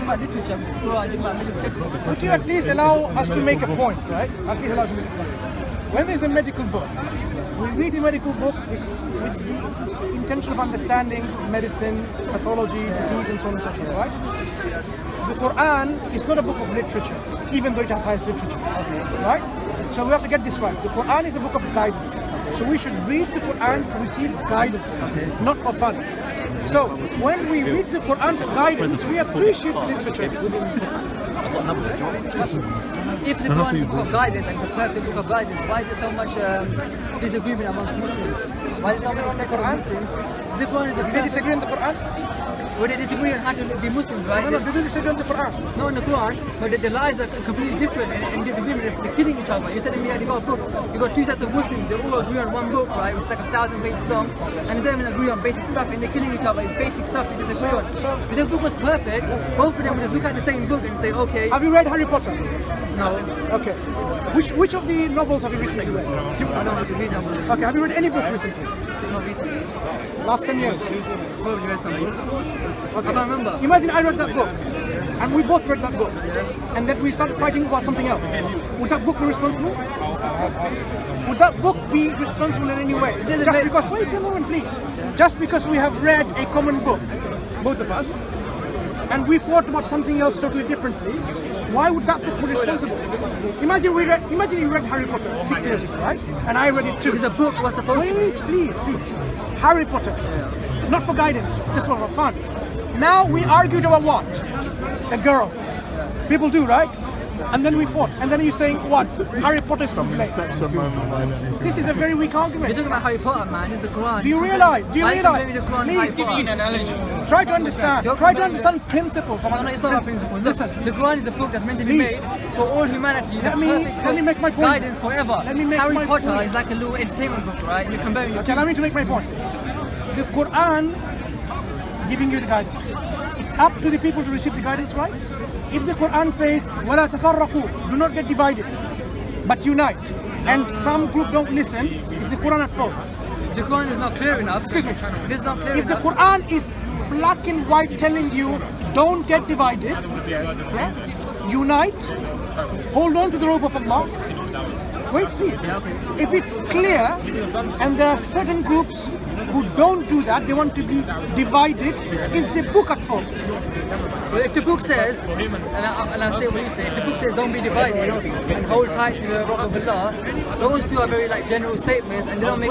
talking about literature, which is Quran, talking about medical textbooks. Would you at least allow us to make a point, right? At least allow us to make a point. When there's a medical book, we read the medical book with the intention of understanding medicine, pathology, disease, and so on and so forth, right? The Quran is not a book of literature, even though it has highest literature, right? So we have to get this right. The Quran is a book of guidance. So we should read the Quran to receive guidance, not for fun. So when we read the Quran for guidance, we appreciate the literature within it. If the Quran is a book of guidance and the perfect book of guidance, why is there so much disagreement amongst Muslims? Why is there so many sects of Muslims? The Quran is the Do they disagree on the Quran? Well, they disagree on how to be Muslims, right? No, they disagree on the Quran. Not in the Quran, but their lives are completely different and disagreement. They're killing each other. You're telling me you got a book, you got two sets of Muslims, they all agree on one book, right? Which is like 1,000 pages long, and they don't even agree on basic stuff, and they're killing each other. It's basic stuff they disagree on. If the book was perfect, both of them would just look at the same book and say, okay. Have you read Harry Potter? No. Okay. Which of the novels have you recently read? I don't want to read novels. Okay, have you read any book recently? Not recently. Last 10 years? Probably read some book. Okay. I can't remember. Imagine I read that book, and we both read that book, and then we started fighting about something else. Would that book be responsible? Would that book be responsible in any way? Just because, wait a moment please, just because we have read a common book, both of us, and we fought about something else totally differently, why would that book be responsible? Imagine you read Harry Potter 6 years ago, right? And I read it too. Because the book was supposed to be. Please. Harry Potter. Not for guidance, just for fun. Now we argued about what? A girl. People do, right? And then we fought. And then you're saying what? Harry Potter is too late. This is a very weak argument. You're talking about Harry Potter, man. It's the Quran. Do you realize? Please give me an analogy. Try to understand. Try to understand principles. No, it's not about principles. Listen, the Quran is the book that's meant to be made for all humanity. Let me make my point. Guidance forever. Harry Potter is like a little entertainment book, right? And you're comparing it. Okay, allow me to make my point. The Quran giving you the guidance. It's up to the people to receive the guidance, right? If the Quran says, وَلَا تَفَرَّقُوا, do not get divided, but unite, and some group don't listen, is the Quran at fault? The Quran is not clear enough. Excuse me. It's not clear if enough. The Quran is black and white telling you, don't get divided, unite, hold on to the rope of Allah. Wait, please. If it's clear, and there are certain groups who don't do that, they want to be divided, is the book at fault? Well, if the book says, and I'll say what you say, if the book says don't be divided and hold tight to the rope of Allah, those two are very like general statements and they don't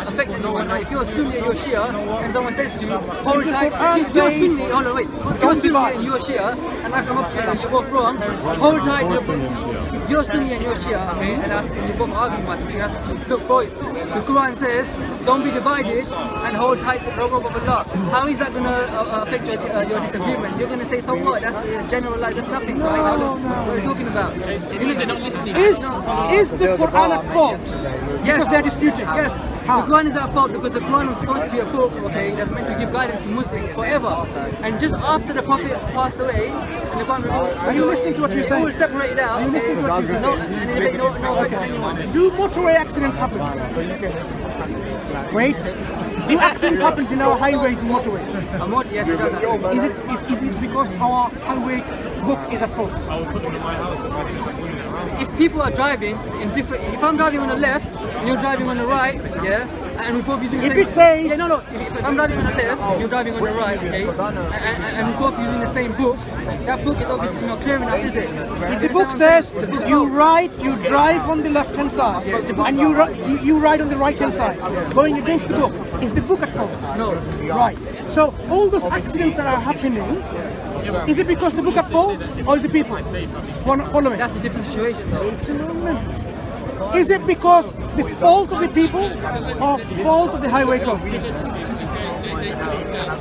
affect anyone. Right? If you're Sunni and you're Shia and someone says to you, hold tight, if you're Sunni, hold on, wait, if you're Sunni and you're Shia and I come up to you and you're both wrong, hold tight to the if you're Sunni and you're Shia, okay, and you're both arguing about something, that's look boys, the Quran says don't be divided and hold tight to the rope of Allah. How is that going to affect your disagreement? You're going to say, so what? That's generalized, that's nothing, right? That's what we're talking about. They're not listening. Is the Quran at fault? Yes. Because they're disputing. Yes. How? The Quran is at fault because the Quran was supposed to be a book, okay, that's meant to give guidance to Muslims forever. And just after the Prophet passed away, and the Quran Are you listening to what you're saying? all separated out, Are you listening to what you're saying? and it made no effect on anyone. Do motorway accidents happen? Wait. Do accidents happen in our highways and motorways? Yes, it does happen. Is it because our highway book is at fault? If people are driving in different, if I'm driving on the left and you're driving on the right, yeah, and we're both using the If same. it says, yeah, no. If I'm driving on the left and you're driving on the right, okay, and we're both using the same book, that book is obviously not clear enough, is it? the book says you drive on the left-hand side, and you ride on the right-hand side, going against the book. Is the book at fault? No. Right. So all those accidents that are happening, is it because the book at fault or is the people who are not following? That's a different situation, though. Is it because the fault of the people or fault of the highway code?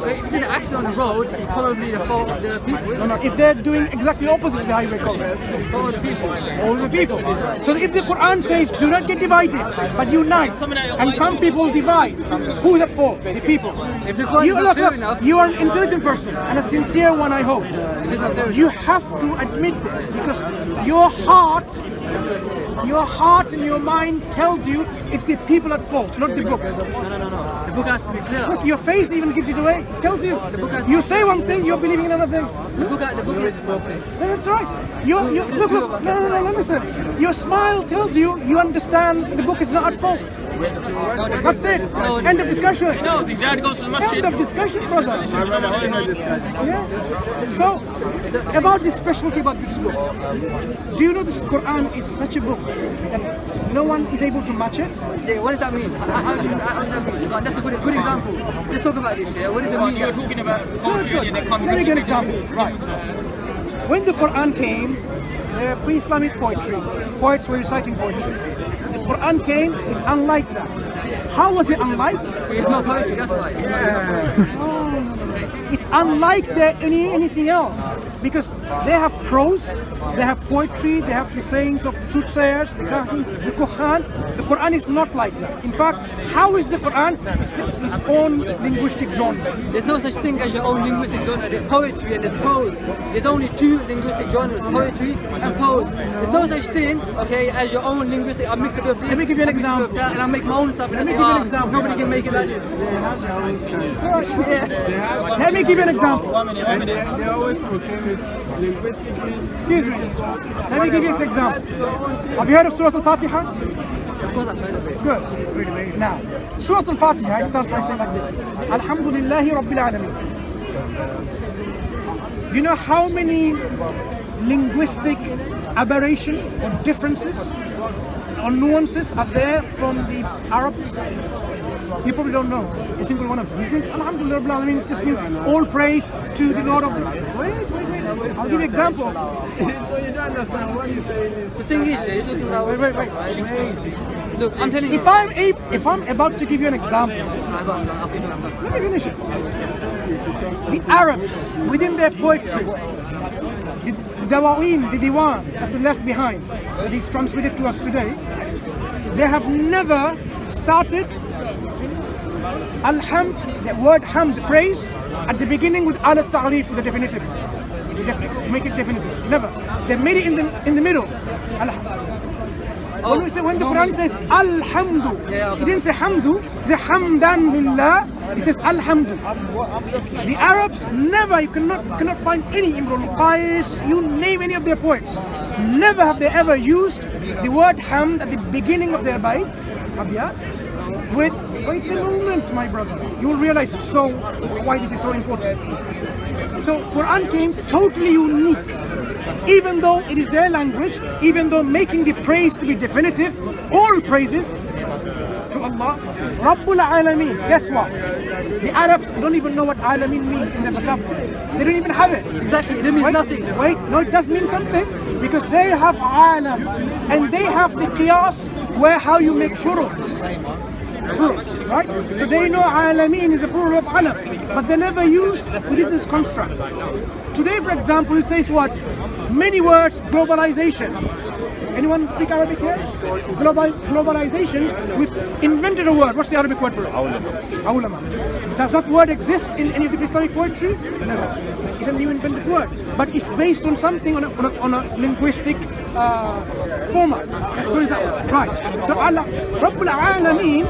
If there's an accident on the road, it's probably the fault of the people, isn't it? If they're doing exactly opposite of the highway code, It's the fault of the people. all the people. So if the Quran says do not get divided but unite, and some people divide, who's at fault? The people. If the Quran is not clear enough, You are an intelligent person and a sincere one, I hope. if it's not clear You enough, have to admit this because your heart your heart and your mind tells you it's the people at fault, not the book. No. The book has to be clear. Look, your face even gives it away. It tells you. You say one thing, you're believing another thing. The book is... That's right. Look. No, listen. Your smile tells you understand the book is not at fault. That's it. End of discussion. No, his dad goes to the masjid. End of discussion, brother. Yeah. So, about the specialty about this book. Do you know this Quran is such a book that no one is able to match it? Yeah, what does that mean? How does that mean? That's a good example. Let's talk about this, yeah? What does it mean? You're talking about poetry and Let me get an example. Right. When the Quran came, pre-Islamic poetry, poets were reciting poetry. The Quran came, it's unlike that. How was it unlike? It's not poetry, that's why. It's unlike anything else because they have prose, they have poetry, they have the sayings of the soothsayers, the Quran. The Quran is not like that. In fact, how is the Quran? It's its own linguistic genre. There's no such thing as your own linguistic genre. There's poetry and there's prose. There's only two linguistic genres, poetry and prose. There's no such thing, okay, as your own linguistic. I mix a bit of this, Let me give you an example. That, and I make my own stuff. And Let me I give you an say, example. nobody can make it like this. Let me give you an example. They always proclaim it linguistically. Excuse me. Let me give you an example. Have you heard of Surah Al-Fatiha? Of course I've heard of it. Good. Now, Surah Al-Fatiha starts by saying like this. Alhamdulillahi Rabbil Alameen. Do you know how many linguistic aberrations or differences or nuances are there from the Arabs? You probably don't know a single one of them. You think Alhamdulillah Rabbil Alameen just means all praise to the Lord of the... Wait. I'll give you an example. So you don't understand what he's saying is. The thing is, you're talking about... Wait. Look, I'm telling you... If I'm about to give you an example, let me finish it. The Arabs, within their poetry, the Dawa'in, the Diwan that they left behind, that is transmitted to us today, they have never started Alhamd, the word hamd, praise, at the beginning with al-ta'rif, with the definitive. Make it definitive. Never. They made it in the middle. When the Quran says Alhamdu, it didn't say Hamdu, it says Hamdan Lillah, it says Alhamdu. The Arabs never, you cannot find any Imran Qais, you name any of their poets. Never have they ever used the word Hamd at the beginning of their bayt, with, wait a moment, my brother, you will realize why this is so important. So Quran came totally unique, even though it is their language, even though making the praise to be definitive, all praises to Allah, Rabbul Alameen. Guess what? The Arabs don't even know what Alameen means in their vocabulary. They don't even have it. Exactly, it means nothing. Wait, no, it does mean something, because they have Alam, and they have the qiyas where how you make plurals. Right? So they know Alameen is a plural of Alam, but they never used within this construct. Today, for example, it says what? Many words, globalization. Anyone speak Arabic here? Globalization, we've invented a word. What's the Arabic word for it? Awlama. Does that word exist in any of the Islamic poetry? No. It's a new invented word. But it's based on something, on a linguistic format. Let's put it that way. Right. So Allah, Rabbul Alameen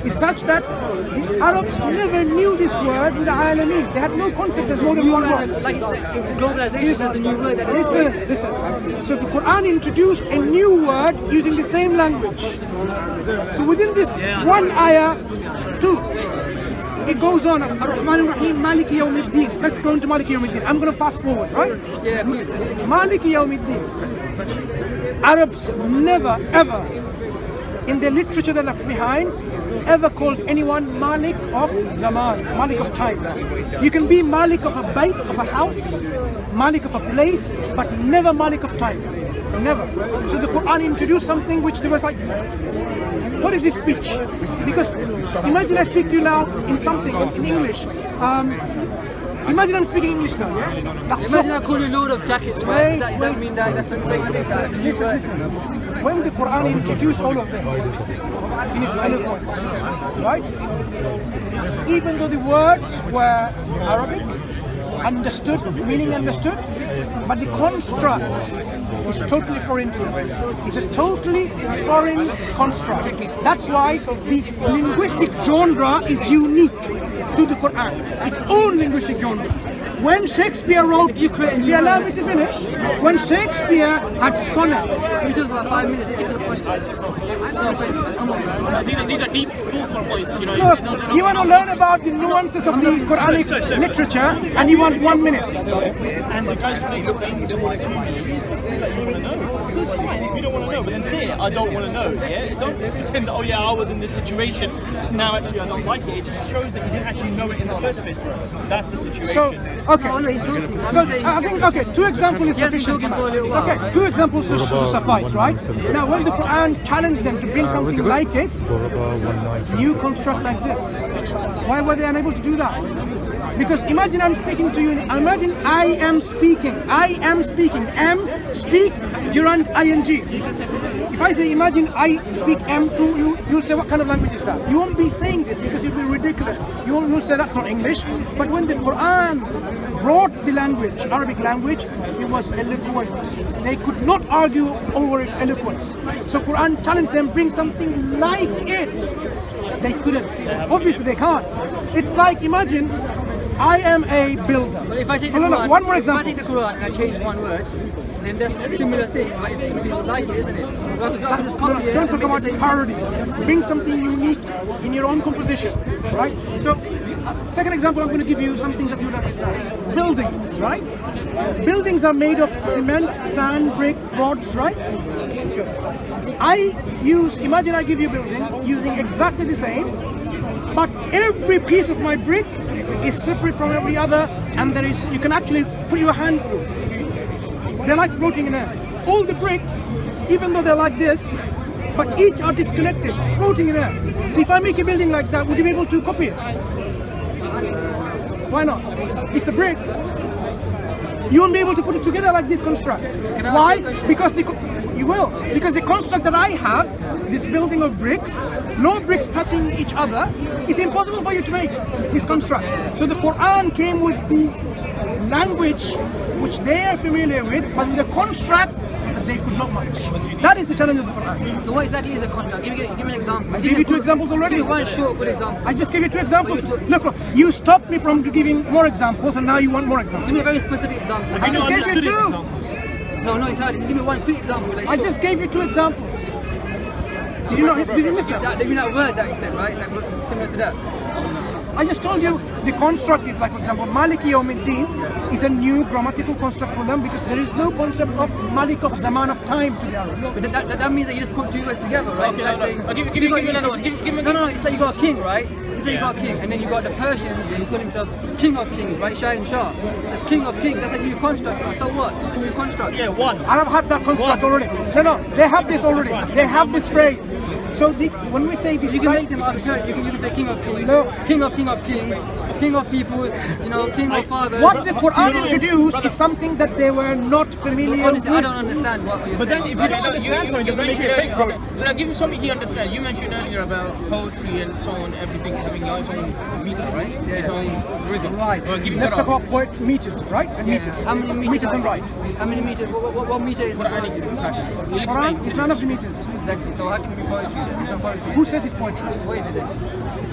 is such that the Arabs never knew this word with Alameen. They had no concept as more than one word. Like globalization is a new word. Listen. So the Quran introduced a new word using the same language. So within this one ayah, two, it goes on. Ar-Rahman Ar-Rahim, Maliki Yawmiddin. Let's go into Maliki Yawmiddin. I'm going to fast forward, right? Yeah, please. Maliki Yawmiddin. Arabs never, ever, in their literature they left behind, ever called anyone Malik of Zaman, Malik of time. You can be Malik of a bayt, of a house, Malik of a place, but never Malik of time. Never. So the Quran introduced something which they were like, what is this speech? Because imagine I speak to you now in something, in English. Imagine I'm speaking English now, yeah? Imagine I call you Lord of Jackets, right? Does that mean that's the big thing? Listen. When the Quran introduced all of this in its eloquence, right? Even though the words were Arabic, understood, meaning understood, but the construct is totally foreign to them. It's a totally foreign construct. That's why the linguistic genre is unique to the Quran. Its own linguistic genre. When Shakespeare wrote, if you allow me to finish, when Shakespeare had sonnets. You took about 5 minutes to get to the point. No offense, man. Come on, man. These are deep, thoughtful points. You know. Look, you want to learn about the nuances of the Quranic literature, and you want 1 minute. And the guy's trying to explain to what it's fine. You just say that you want to know. So it's fine if you don't want to know, but then say it. I don't want to know. Yeah. Don't pretend that, oh yeah, I was in this situation. Now actually I don't like it. It just shows that you didn't actually know it in the first place, bro. That's the situation. So, okay. No, he's talking. So I think, okay, 2 examples is He has been sufficient. talking for a little while, Okay, right? 2 examples should suffice, right? Now, when the Quran challenged them to bring something like it, new construct like this. Why were they unable to do that? Because imagine I'm speaking to you. Imagine I am speaking. I am speaking. M, speak, gerund, ing. If I say, imagine I speak M to you, you'll say, what kind of language is that? You won't be saying this because it'll be ridiculous. You'll say that's not English. But when the Quran brought the language, Arabic language, it was eloquent. They could not argue over its eloquence. So Quran challenged them, bring something like it. They couldn't. Obviously they can't. It's like, imagine, I am a builder. But if I take the No, Quran, one more if I example. take the Quran and I change one word, then that's a similar thing, but it's going to be like it, isn't it? I can just copy it Don't and talk make about the same parodies. Bring something unique in your own composition, right? So, second example, I'm going to give you something that you'll understand. Buildings, right? Buildings are made of cement, sand, brick, rods, right? Imagine I give you a building using exactly the same, but every piece of my brick is separate from every other, and you can actually put your hand through. They're like floating in air. All the bricks, even though they're like this, but each are disconnected, floating in air. So if I make a building like that, would you be able to copy it? Why not? It's a brick. You won't be able to put it together like this construct. Why? Because you will. Because the construct that I have, this building of bricks, no bricks touching each other, it's impossible for you to make this construct. So the Quran came with the language which they are familiar with, but in the construct they could not match. That is the challenge of the Quran. So what exactly is a contract? Give me an example. I gave you 2 examples already. Give me one short good example. I just gave you 2 examples. Look, you stopped me from giving more examples, and now you want more examples. Give me a very specific example. I just gave you 2. No, not entirely. Just give me one quick example. Like I just gave you 2 examples. Did you miss that? Give me that word that you said, right? Like similar to that. I just told you the construct is like, for example, Maliki Yawmiddin is a new grammatical construct for them because there is no concept of Malik of Zaman of time to the Arabs. But that means that you just put 2 words together, right? Okay, It's like no, saying, no. Give me another one. No. It's like you got a king, right? It's like you got a king, and then you got the Persians, who call himself King of Kings, right? Shah and Shah. That's King of Kings. That's a new construct. But so what? It's a new construct. Yeah, one. I have had that construct already. No, they have this already. They have this phrase. So when we say this, You can make them arbitrary. You can say King of Kings, No. King of Kings, King of Peoples, King of Fathers. what the Quran introduced is something that they were not familiar Honestly, I with. don't understand what you're But then saying. if you don't understand something, doesn't make it fake, bro. Like, give me something he understands. You mentioned earlier about poetry and so on, everything having its own meter, right? Its own rhythm. Right. Well, give me Let's that talk up. about meters, right? And meters. How many meters? and right. How many meters? What meter is the Quranic is Quran? We'll explain. Quran is none of the meters. Exactly. So how can it be poetry then? It's not poetry. Who says it's poetry? What is it then?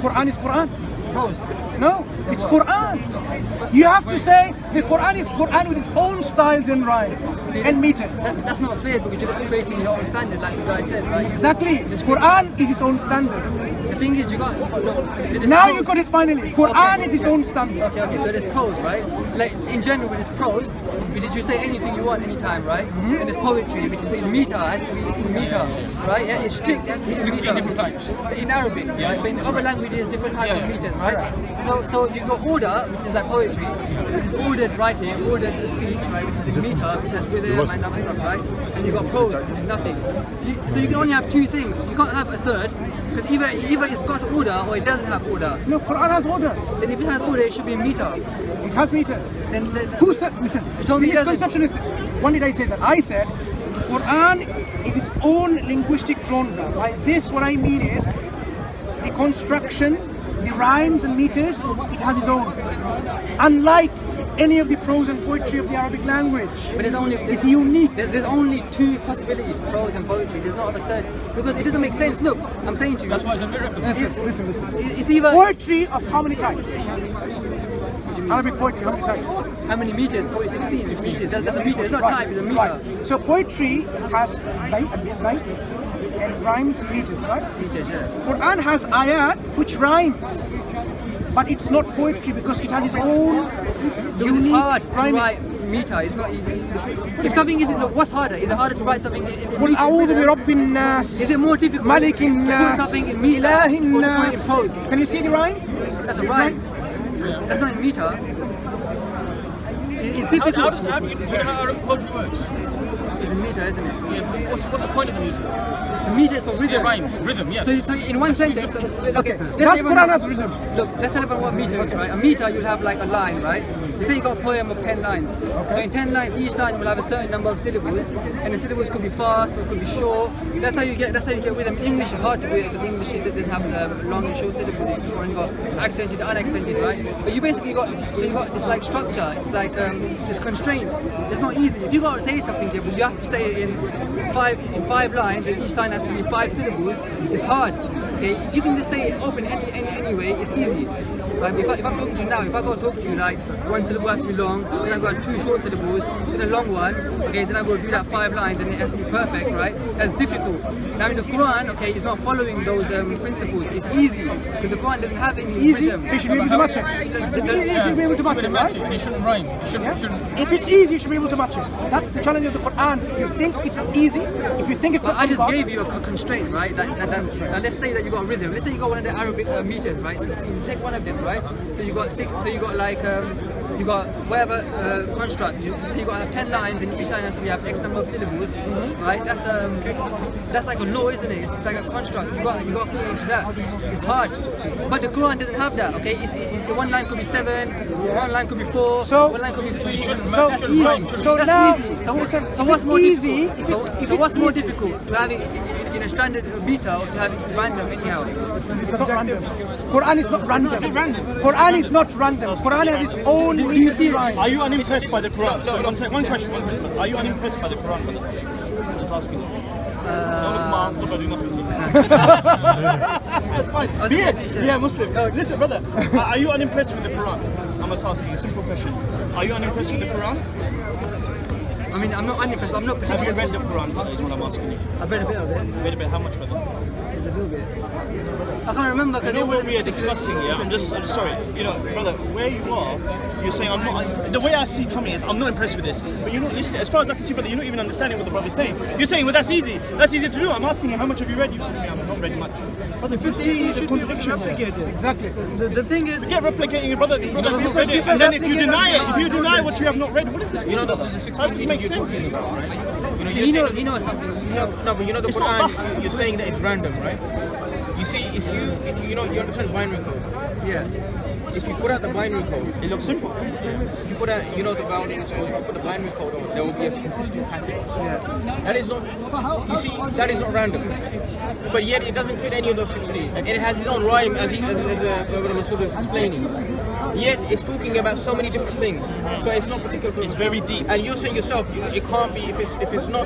Quran is Quran. It's prose. No, it's Quran. You have to say the Quran is Quran with its own styles and rhymes and meters. That's not fair because you're just creating your own standard, like the guy said, right? Exactly. Quran is its own standard. The thing is, you got look. Now you got it finally. Quran is its own standard. Okay. So there's prose, right? Like in general, when it's prose, because you say anything you want anytime, right? And there's poetry, which is in meter, has to be in meter, right? Yeah, it's strict, it has to be in 16 meter. different types. In Arabic, right? But in other languages, different types of meters, right? So you've got order, which is like poetry, which is ordered writing, ordered speech, right? Which is in meter, which has rhythm and other stuff, right? And you've got prose, which is nothing. So you can only have 2 things. You can't have a third, because either it's got order or it doesn't have order. No, Quran has order. Then if it has order, it should be in meter. It has meter. Then Who said? Listen. told me The it doesn't. misconception is this. When did I say that? I said Quran is its own linguistic genre. By this, what I mean is the construction, the rhymes and meters. It has its own. Unlike any of the prose and poetry of the Arabic language. But It's unique. There's only two possibilities: prose and poetry. There's not a third because it doesn't make sense. Look, I'm saying to you. That's why it's a miracle. Listen. It's either Poetry of how many types? Arabic poetry, how many types? how many meters? Probably 16 meters. That's a meter. It's not type. It's a meter. Right. So poetry has bytes and rhymes meters, right? Meters, yeah. Quran has ayat which rhymes, but it's not poetry because it has its own Because it's unique hard to rhyming. write meter. It's not. If something isn't, look, what's harder? Is it harder to write something in قل أعوذ برب الناس Is it more difficult ملك to put الناس something in meter إله or to put it in الناس? prose? Can you see the rhyme? That's a rhyme. That's not in meter. It's How difficult. do you know how Arabic poetry works? It's in meter, isn't it? Yeah, what's the point of the meter? The meter is for It rhythm. rhymes, rhythm, yes. So in one sentence, okay, Does Quran have rhythm? Look, let's tell everyone what meter is, right? A meter, you'll have like a line, right? You say you got a poem of 10 lines. So in 10 lines, each line will have a certain number of syllables, and the syllables could be fast or could be short. That's how you get rhythm. English is hard to read because English doesn't have long and short syllables. You've only got accented, unaccented, right? But you basically got this like structure. It's like it's constrained. It's not easy. If you got to say something, you have to say it in five lines, and each line has to be 5 syllables. It's hard. Okay, if you can just say it open any way, it's easy. Like if I'm talking to you now, if I go talk to you, like one syllable has to be long, then I got 2 short syllables, then a long one, okay, then I go do that 5 lines and it has to be perfect, right? That's difficult. Now in the Quran, okay, it's not following those principles. It's easy because the Quran doesn't have any Easy, rhythm. so you should be able to match it. You should be able to match it, right? You shouldn't rhyme. You shouldn't. If it's easy, you should be able to match it. That's the challenge of the Quran. If you think it's easy, if you think it's But not I just from God, gave you a constraint, right? Now let's say that you got a rhythm. Let's say you got one of the Arabic meters, right? 16. Take one of them, right? So you got 6. So you got like you got whatever construct. So you got to have 10 lines, and each line has to have X number of syllables, right? That's like a law, isn't it? It's like a construct. You got to fit into that. It's hard, but the Quran doesn't have that. Okay, one line could be 7, one line could be 4, one line could be 3. That's easy. so That's now, easy. So what's more easy, difficult? So what's more difficult to have it in a standard meter or to have it random anyhow? it's not random. Quran is not random. Quran is not random. Quran has its own. Do you see? Are you unimpressed by the Quran? Sorry, one question. Are you unimpressed by the Quran, brother? I'm just asking you. Don't look at my answer, but do nothing. That's fine. Yeah, Muslim. Listen, brother. Are you unimpressed with the Quran? I'm just asking you a simple question. Are you unimpressed with the Quran? I mean, I'm not unimpressed, but I'm not Have particularly. you read the Quran, brother? Is what I'm asking you. I've read a bit of it. Read a bit. How much, brother? There's a little bit. I can't remember You because know it what was. we are discussing, yeah? I'm just sorry. You know, brother, where you are, you're saying I'm not. The way I see it coming is I'm not impressed with this. But you're not listening. As far as I can see, brother, you're not even understanding what the brother's saying. You're saying, well, that's easy. That's easy to do. I'm asking you, how much have you read? You said to me, I've not read much. But if you see the contradiction, Exactly. The thing is, forget replicating it, brother. Brother, we've read it, and then if you deny it, if you deny what you have not read, what does this mean? You know Brother? How does this make sense? You know something. No, but you know the It's not Quran. You're saying that it's random, right? You see, if you know, you understand binary code. Yeah. If you put out the binary code, It looks simple. if you put out, you know, the vowels, so if you put the binary code on, there will be a consistent pattern. Yeah. That is not, you see, that is not random. But yet it doesn't fit any of those 16. And it has its own rhyme, as Brother Mansur is explaining. Yet it's talking about so many different things. So it's not particular. It's very deep. And you're saying yourself, it can't be, if it's not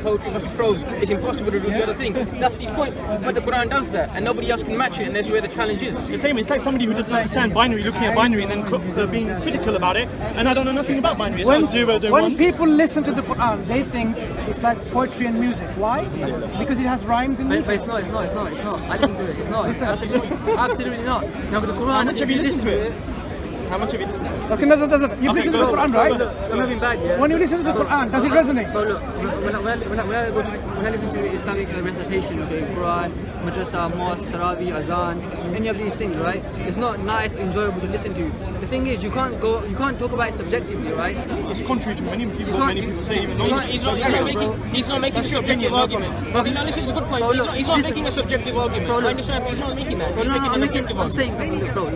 poetry, it must be prose. It's impossible to do the other thing. That's the point. But the Quran does that, and nobody else can match it, and that's where the challenge is. The same. It's like somebody who doesn't understand binary, looking at binary and then being critical about it. And I don't know nothing about binary. It's not zeros and When ones. people listen to the Quran, they think it's like poetry and music. Why? Because it has rhymes and But meters. it's not. I listen to it. It's not. Absolutely not. Now the Quran. How much have if you listened to listen it? How much have you listened to it? Okay, no. You've listened to the Quran, right? Look, I'm not being bad, yeah. When you listen to the Quran, does it resonate? But look, when I listen to Islamic recitation, okay, Quran, madrasa, mosque, tarawih, azan, any of these things, right? It's not nice, enjoyable to listen to. The thing is, you can't talk about it subjectively, right? It's contrary to many people say even you though can't- He's not making a subjective argument. But listen, it's a good point. Bro, look, He's not listen. making a subjective argument. Bro, look. I understand, but he's not making that. Well, He's no, making an objective I'm argument. saying something, look, bro.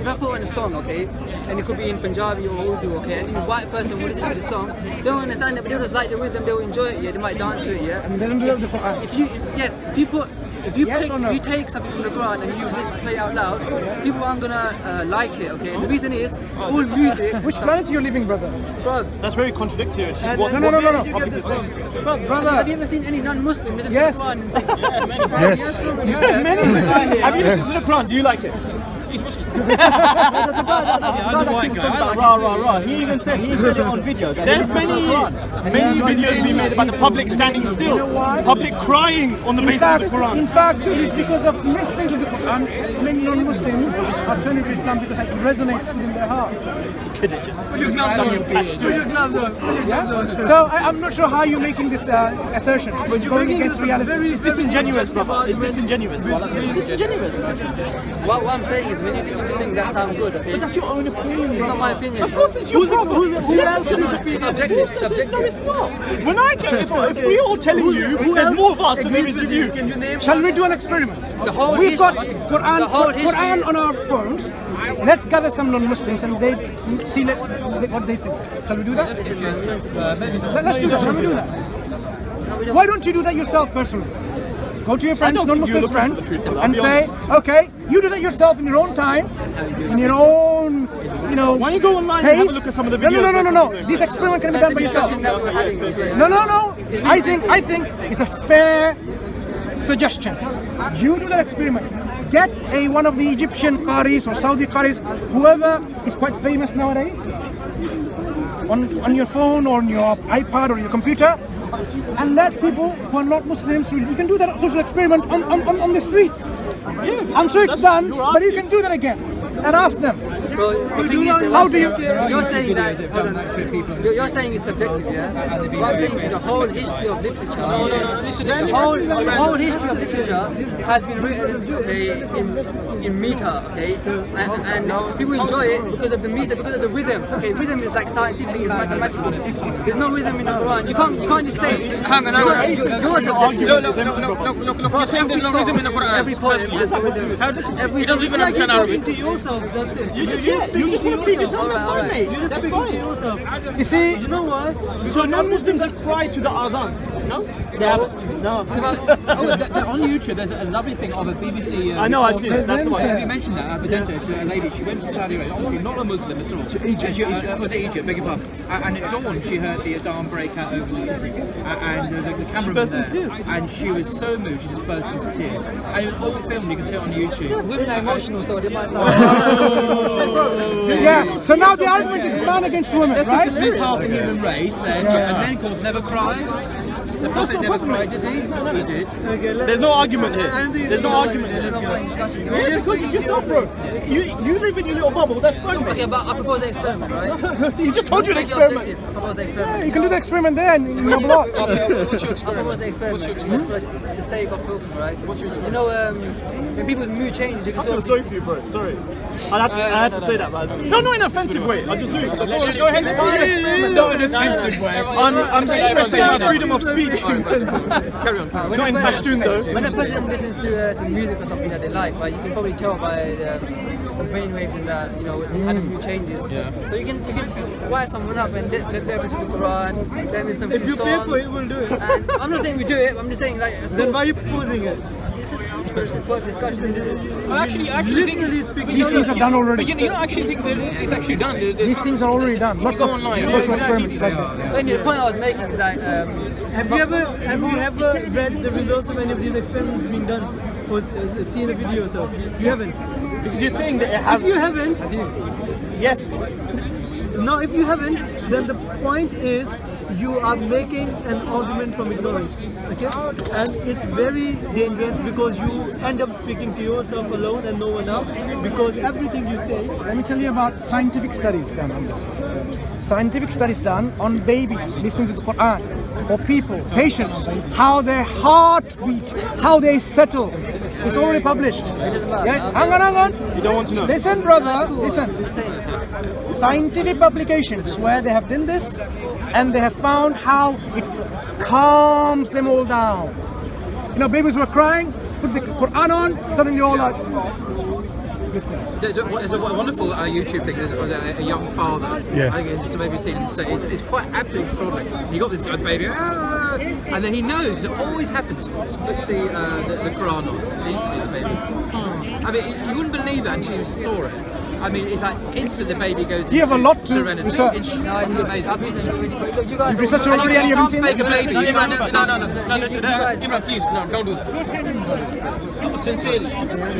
If I put on a song, okay, and it could be in Punjabi or Urdu, okay, and a white person will listen to the song, they don't understand it, but they'll just like the rhythm, they'll enjoy it, yeah, they might dance to it, yeah. And they don't do it with the Quran. If you put If you, Yes or no? if you take something from the Quran and you listen play it out loud, people aren't gonna like it. Okay, and the reason is all music. Which planet you're living, brother? Bruv, That's very contradictory. bruv, Brother. have you ever seen any non-Muslim listen Yes. to the Quran and say, Yes. Many. Have you listened to the Quran? Do you like it? He's Muslim. Rah. He even said it on video. That There's many videos being made about the public standing still, public crying on the basis of the In Quran. fact, it is because of listening to the Quran, many non-Muslims are turning to Islam because it resonates within their heart. Could it just? So I'm not sure how you're making this assertion. But you're going against reality. It's disingenuous, brother. It's disingenuous. It's disingenuous. what I'm saying is when you listen to things that sound good, okay, That's your own opinion. it's not my opinion. Of course, it's your problem. who else is It's subjective. It's No, subjective. it's not. When I get, if we're all telling you, there's more of us than there is of you. Can you name? Shall we do an experiment? The whole We've got history- Quran, the whole history- Quran on our phones. Let's gather some non-Muslims and they see what they think. Shall we do that? Listen, Let's do that. Shall we do that? Why don't you do that yourself personally? Go to your friends, don't think non-Muslim you're looking friends, for the truth, I'll and be say, honest. okay, you do that yourself in your own time, in your own, Why don't you go online and have a look at some of the videos? No. This experiment can be that's done the by yourself. discussion that we were having. Okay? No. I think it's a fair suggestion. You do that experiment. Get one of the Egyptian qaris or Saudi qaris, whoever is quite famous nowadays, on your phone or on your iPad or your computer, and let people who are not Muslims read. You can do that social experiment on the streets. I'm sure it's done, but you can do that again and ask them. Bro, the thing is, How do you? you're saying that, hold on, you're saying it's subjective, yeah? But I'm saying the whole history of literature, the whole history of literature has been written, okay, in meter, okay? And people enjoy it because of the meter, because of the rhythm, okay? Rhythm is like scientific, it's mathematical. There's no rhythm in the Quran. You can't just say, hang on, you're subjective. Look. You're saying there's no rhythm in the Quran. Every poem has a rhythm. He doesn't even understand Arabic. To yourself, that's it. You just want to plead yourself, that's fine, mate. You just That's speaking to fine. yourself. You see, You know what? So non-Muslims have cried to the azan, no? On YouTube, there's a lovely thing of a BBC. I know, I've seen it. That's the You one. mentioned that presenter, a lady. She went to Saudi Arabia, obviously not a Muslim at all. Egypt. Was it Egypt? Beg your pardon. And at dawn, she heard the Adhan break out over the city, and the camera was burst there, into tears. and she was so moved, she just burst into tears. And it was all filmed. You can see it on YouTube. Women are emotional, so they might start. yeah. So now the argument is man against women, Let's right? just dismiss half the human race, then, and men, of course, never cry. The Prophet never cried, did he? He did. There's no argument here. There's no argument here. There's no point in discussion. Because it's yourself, bro. You live in your little bubble, that's fine, mate. Okay, but I propose an experiment, right? He just told you an Make it experiment. objective. I propose an experiment. You can do the experiment there in your blog. What's your I propose the experiment. Just for the sake of talking, right? You know, when people's mood changes, you can I feel sort of sorry for you, bro. Sorry. I had to say that, man. No, not in an offensive way. I just do it. Go ahead. Not in an offensive way. I'm expressing my freedom of speech. Carry on. Not in Pashtun, though. When a person listens to some music or something that they like, right, you can probably tell by some brain waves and that, you know, how the mood changes. Yeah. So you can wire someone up and let them listen to the Quran, let them listen to If you songs. pay for it, we'll do it. And I'm not saying we do it. I'm just saying like. Then why are you proposing it? Discussion. I actually think. Literally speaking. These things are done already. But you don't actually think that it's actually done. These things are already done. Lots Go of online. social experiments like this. Anyway, the point I was making is that Have you ever read the results of any of these experiments being done or seen a video or so? You haven't. Because you're saying that it has. If you haven't, Yes. now if you haven't, then the point is you are making an argument from ignorance. Okay? And it's very dangerous because you end up speaking to yourself alone and no one else because everything you say. Let me tell you about scientific studies done on this. Scientific studies done on babies listening to the Quran, or people, patients, how their heart beat, how they settle. It's already published. Yeah? Hang on. You don't want to know. Listen, brother. that's cool. Listen. I'm saying. Scientific publications where they have done this and they have found how it calms them all down. You know, babies were crying, put the Quran on, suddenly you're all like, listening. There's a wonderful YouTube thing. There's a young father. Yeah. I think it's maybe seen it. It's quite absolutely extraordinary. You got this guy baby, and then he knows because it always happens. He puts the Quran on and instantly the baby. I mean, you wouldn't believe it until you saw it. I mean, it's like instant the baby goes into You have a lot to serenity. research. Instant. No, it's It's not. amazing. I've researched it really quick. Look, you guys. You've researched already and you You haven't can't seen fake it? a baby. No, Listen, guys- Imran, please, no, don't do that. Sincerely.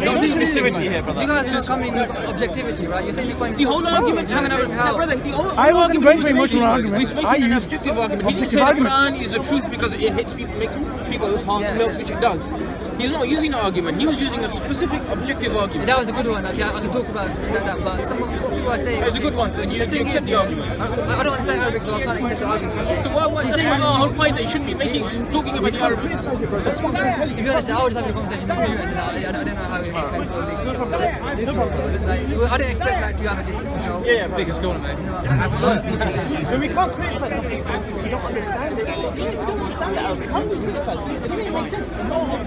No, See, sincerity here, brother. You guys are not coming with objectivity, right? You're saying the point. The whole argument, You're saying how. brother, the whole I wasn't argument going he for was emotional making, arguments. he's making I an used objective argument. He didn't objective say the arguments. Quran is the truth because it hits people, makes people's hearts Yeah, melt, yeah. which it does. He's not using an argument. He was using a specific objective argument. That was a good one. Okay, I can talk about that, but some of people are saying. It was a good one, so you thing accept is, the argument. I don't understand Arabic, so I can't accept the argument. Okay? So why He's that's saying- my whole point that you shouldn't be talking about the Arabic. To be honest, I was having a conversation with you, and then I don't know how it came to this. It's like, I didn't expect that you have a discussion. Yeah, Speaker's corner, mate. When we can't criticize something if you don't understand it. Even if you don't understand the Arabic, how do you criticize it? It doesn't make sense.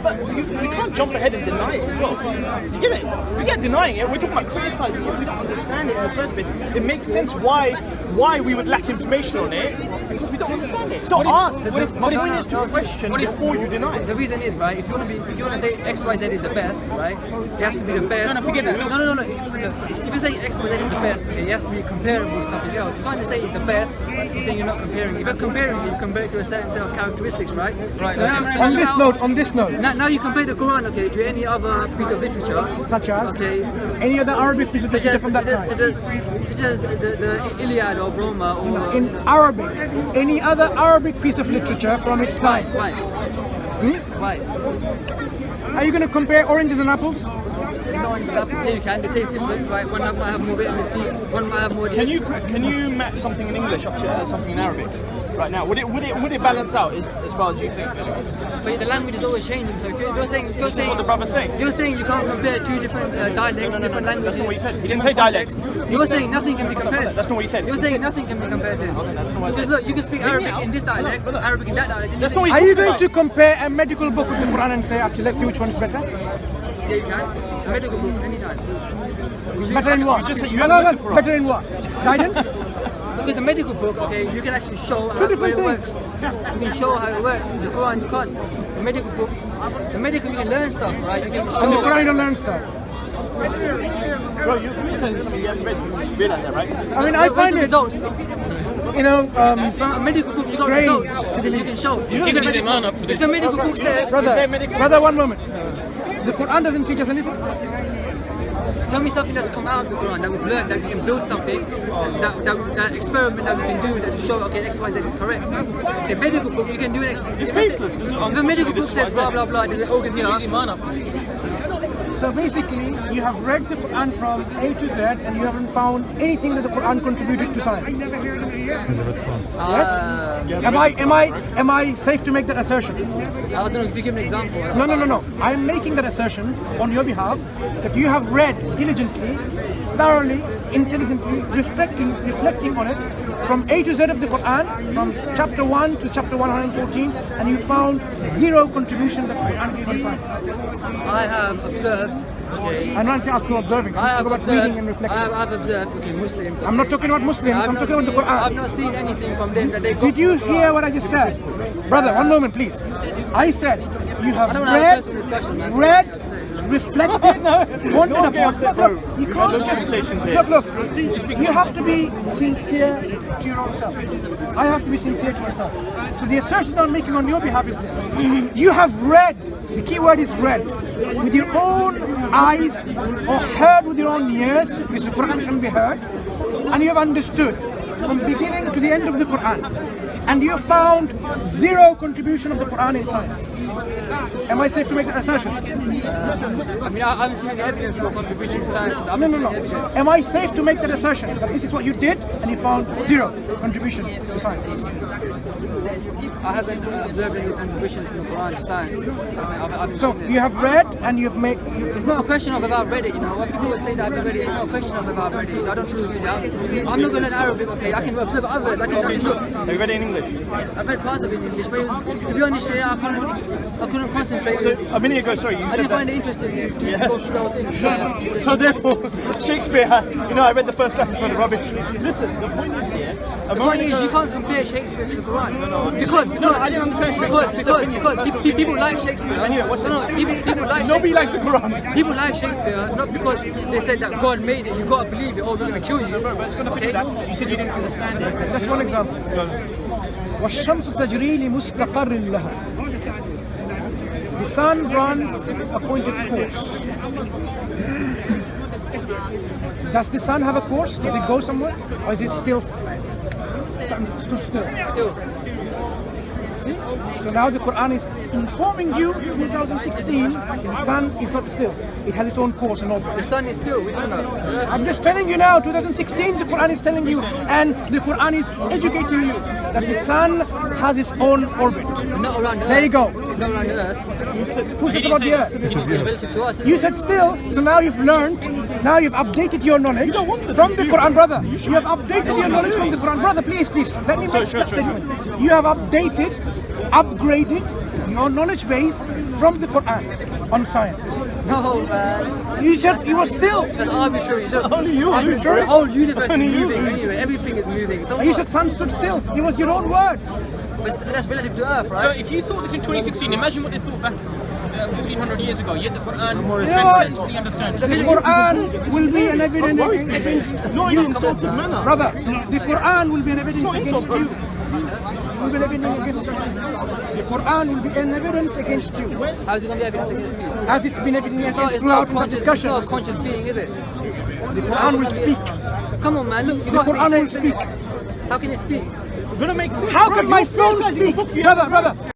But you can't jump ahead and deny it as well. You get it? Forget denying it. We're talking about criticizing it. If we don't understand it in the first place, it makes sense why we would lack information on it because we don't understand it. So ask. But when it's to question before you deny it. The reason is, right, if you want to say XYZ is the best, right, it has to be the best. No, forget that. No. Look, if you say XYZ is the best, okay, it has to be comparable to something else. You can't just say it's the best, you're saying you're not comparing. If you're comparing, you compare it to a certain set of characteristics, right? Right. So On this note, now you compare the Quran, okay, to any other piece of literature, such as okay, any other Arabic piece of such literature as, from that time. such as the Iliad of Roma, or In Arabic, any other Arabic piece of literature from its time. Why? Why? Are you going to compare oranges and apples? It's not an example. Yeah, you can. They taste different, right? One might have more vitamin C, one might have more Can this. you match something in English up to something in Arabic? Right now, would it balance out as far as you think? But the language is always changing. So if you're saying, This is what the brother's saying. you're saying you can't compare two different dialects, different languages. That's not what he said. He didn't different say dialects. contexts. You're saying nothing can be compared. That's not what he said. You're saying nothing can be compared then. that's not what I Because said. look, you can speak Arabic in this dialect, Arabic in that dialect. That's not what Are he's you talking going to about. compare a medical book with the Quran and say, actually, let's see which one's better? Yeah, you can. Medical book, anytime. Better in what? just said you No, haven't no, read the no. Quran. Better in what? Guidance? Because the medical book, okay, you can actually show how different it works. things. You can show how it works. The Quran, you can't. The medical book, you can learn stuff, right? You can show. And the Quran, you don't learn stuff. Bro, you said something you haven't read. You realize that, right? I mean, I Where's find the it, results. you know, From a medical book, you got strange results. to You can show. He's giving his Imran up for If this. the medical book says, brother, one moment. The Quran doesn't teach us anything. tell me something that's come out of the Quran that we've learned, that we can build something, that experiment that we can do that to show, okay, X, Y, Z is correct. Okay, medical book, you can do an experiment. It's baseless. If a medical book says blah, blah, blah, there's an organ here, Imran up for this. So basically, you have read the Quran from A to Z and you haven't found anything that the Quran contributed to science. Am I safe to make that assertion? I don't know if you give an example. No. I'm making that assertion on your behalf that you have read diligently, thoroughly, intelligently, reflecting on it from A to Z of the Quran, from chapter 1 to chapter 114, and you found zero contribution that the Quran gave on science. I have observed, okay, I'm not asking for observing, I I'm have talking about observed, reading and reflecting. I've observed, okay, Muslims. I'm not talking about Muslims, I'm talking about the Quran. I've not seen anything from them that they got Did you from the hear Quran. what I just said? Brother, one moment please. I said you have I don't want to have a read, personal discussion, man. reflected, pondered don't get upon. upset, bro. You can't No just conversations here. look. You have to be sincere to your own self. I have to be sincere to myself. So the assertion I'm making on your behalf is this: you have read. The key word is read with your own eyes or heard with your own ears, because the Quran can be heard, and you have understood from beginning to the end of the Quran, and you found zero contribution of the Quran in science. Am I safe to make that assertion? I mean, I haven't seen any evidence for contribution to science. I haven't No. seen any evidence. Am I safe to make that assertion that this is what you did and you found zero contribution to science? I haven't observed any contribution from the Quran to science. I haven't So seen it. you have read and you've made. It's not a question of if I've read it, you know. When people would say that I've read it, it's not a question of if I've read it. I don't need to read it. I'm not going to learn Arabic, okay? I can observe others. I can look. Have you read it in English? English? I've read parts of it in English, but it was, to be honest, yeah, I couldn't concentrate. So a minute ago, sorry, you I said didn't that. find it interesting to go through the whole thing. Yeah. So therefore, Shakespeare, I read the first episode of rubbish. Listen, the point is here. The point is, you can't compare Shakespeare to the Quran because I didn't understand Shakespeare. because people like Shakespeare. Anyway, what's people like Nobody Shakespeare. likes the Quran. People like Shakespeare not because they said that God made it. You gotta believe it, or we're gonna kill you. Okay? You said you didn't understand it. That's one example. والشمس تجري لمستقر لها. The sun runs its appointed course. Does the sun have a course? Does it go somewhere? Or is it still stood still? Still. See? So now the Quran is informing you, 2016, the sun is not still. It has its own course and orbit. The sun is still. We don't know. I'm just telling you now, 2016, the Quran is telling you, and the Quran is educating you that the sun has its own orbit. Not around the Earth. There you go. Not around the Earth. Who says about the Earth? It's relative to us. You said still, so now you've learned, now you've updated your knowledge from the Quran, brother. You have updated your knowledge from the Quran, brother. Please, let me make that statement. You have upgraded your knowledge base from the Quran on science. No, man. You said you were still. That's arbitrary. Look, Only you. arbitrary. The whole universe Only is you. moving anyway. Everything is moving. So You what? said sun stood still. It was your own words. But that's relative to Earth, So right? if you thought this in 2016, imagine what they thought back 1400 years ago. Yet the Quran You know what? transcends the understanding. The Quran will be an evidence against Not in an insulting manner. brother. The Quran will be an evidence against you. Will be an evidence against you. The Quran will be an evidence against you, How's it going to be evidence against me? as it's been evidence It's not, against it's throughout not, the conscious, it's discussion. not a conscious being, is it? The Quran will speak. Come on, man. Look, you The got to Quran make will sense, innit? speak. How can it speak? Gonna make sense. How Bro, can my your phone first speak, book you brother?